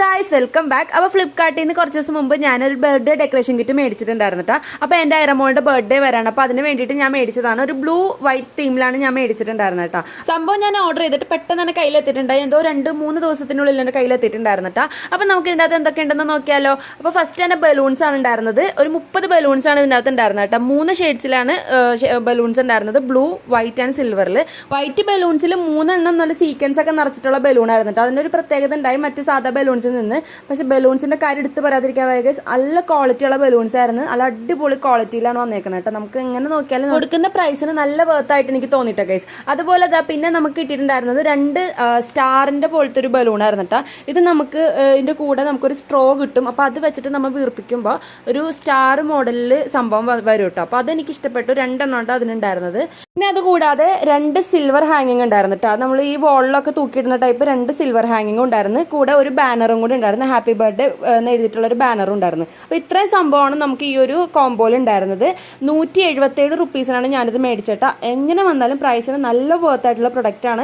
Guys welcome back. അപ്പോൾ ഫ്ലിപ്കാർട്ടിൽ നിന്ന് കുറച്ച് ദിവസം മുമ്പ് ഞാനൊരു ബർത്ത്ഡേ ഡെക്കറേഷൻ കിറ്റ് മേടിച്ചിട്ടുണ്ടായിരുന്നു കേട്ടോ. അപ്പോൾ എൻ്റെ ഐറമോളുടെ ബർത്ത്ഡേ വരാണ്. അപ്പോൾ അതിന് വേണ്ടിയിട്ട് ഞാൻ മേടിച്ചതാണ്. ഒരു ബ്ലൂ വൈറ്റ് തീമിലാണ് ഞാൻ മേടിച്ചിട്ടുണ്ടായിരുന്നത് കേട്ടോ. സംഭവം ഞാൻ ഓർഡർ ചെയ്തിട്ട് പെട്ടെന്ന് തന്നെ കയ്യിലെത്തിയിട്ടുണ്ടായി. എന്തോ 2-3 ദിവസത്തിനുള്ളിൽ എൻ്റെ കയ്യിലെത്തിയിട്ടുണ്ടായിരുന്നു കേട്ടോ. അപ്പോൾ നമുക്ക് ഇതിൻ്റെ അകത്ത് എന്തൊക്കെ ഉണ്ടെന്ന് നോക്കിയാലോ. അപ്പോൾ ഫസ്റ്റ് തന്നെ ബലൂൺസ് ആണ് ഉണ്ടായിരുന്നത്. ഒരു 30 ബലൂൺസ് ആണ് ഇതിൻ്റെ അകത്ത് ഉണ്ടായിരുന്നത് കേട്ടോ. 3 ഷെയ്ഡ്സിലാണ് ബലൂൺസ് ഉണ്ടായിരുന്നത്. ബ്ലൂ, വൈറ്റ് ആൻഡ് സിൽവറിൽ. വൈറ്റ് ബലൂൺസിൽ 3 എണ്ണം നല്ല സീക്വൻസ് ഒക്കെ നിറച്ചിട്ടുള്ള ബലൂൺ ആയിരുന്നു കേട്ടോ. അതിനൊരു പ്രത്യേകത ഉണ്ടായി മറ്റ് സാധാ ബലൂൺസിൽ നിന്ന്. പക്ഷെ ബലൂൺസിന്റെ കാര്യം എടുത്ത് പറയാതിരിക്കാൻ വയ്യ. നല്ല ക്വാളിറ്റിയുള്ള ബലൂൺസ് ആയിരുന്നു. നല്ല അടിപൊളി ക്വാളിറ്റിയിലാണ് വന്നേക്കുന്നത് കേട്ടോ. നമുക്ക് എങ്ങനെ നോക്കിയാലും കൊടുക്കുന്ന പ്രൈസിന് നല്ല വർത്തായിട്ട് എനിക്ക് തോന്നിട്ടോ ഗൈസ്. അതുപോലെ പിന്നെ നമുക്ക് കിട്ടിയിട്ടുണ്ടായിരുന്നത് 2 സ്റ്റാറിന്റെ പോലത്തെ ഒരു ബലൂൺ ആയിരുന്നു കേട്ടോ. ഇത് നമുക്ക് ഇതിന്റെ കൂടെ നമുക്കൊരു സ്ട്രോ കിട്ടും. അപ്പോൾ അത് വെച്ചിട്ട് നമ്മൾ വീർപ്പിക്കുമ്പോൾ ഒരു സ്റ്റാർ മോഡലിൽ സംഭവം വരും കേട്ടോ. അപ്പോൾ അതെനിക്ക് ഇഷ്ടപ്പെട്ടു. 2 എണ്ണം അതിനുണ്ടായിരുന്നത്. പിന്നെ അതുകൂടാതെ 2 സിൽവർ ഹാങ്ങിങ് ഉണ്ടായിരുന്നു കേട്ടോ. നമ്മൾ ഈ വോളിലൊക്കെ തൂക്കിയിടുന്ന ടൈപ്പ് 2 സിൽവർ ഹാങ്ങിങ് ഉണ്ടായിരുന്നു. കൂടെ ഒരു ബാനറും കൂടി ഉണ്ടായിരുന്നു. ഹാപ്പി ബർത്ത്ഡേ എന്ന് എഴുതിയിട്ടുള്ള ഒരു ബാനറും ഉണ്ടായിരുന്നു. അപ്പോൾ ഇത്രയും സംഭവമാണ് നമുക്ക് ഈ ഒരു കോംബോയിൽ ഉണ്ടായിരുന്നത്. 177 റുപ്പീസിനാണ് ഞാനിത് മേടിച്ചേട്ടാ. എങ്ങനെ വന്നാലും പ്രൈസിന് നല്ല വർത്തായിട്ടുള്ള പ്രൊഡക്റ്റ് ആണ്.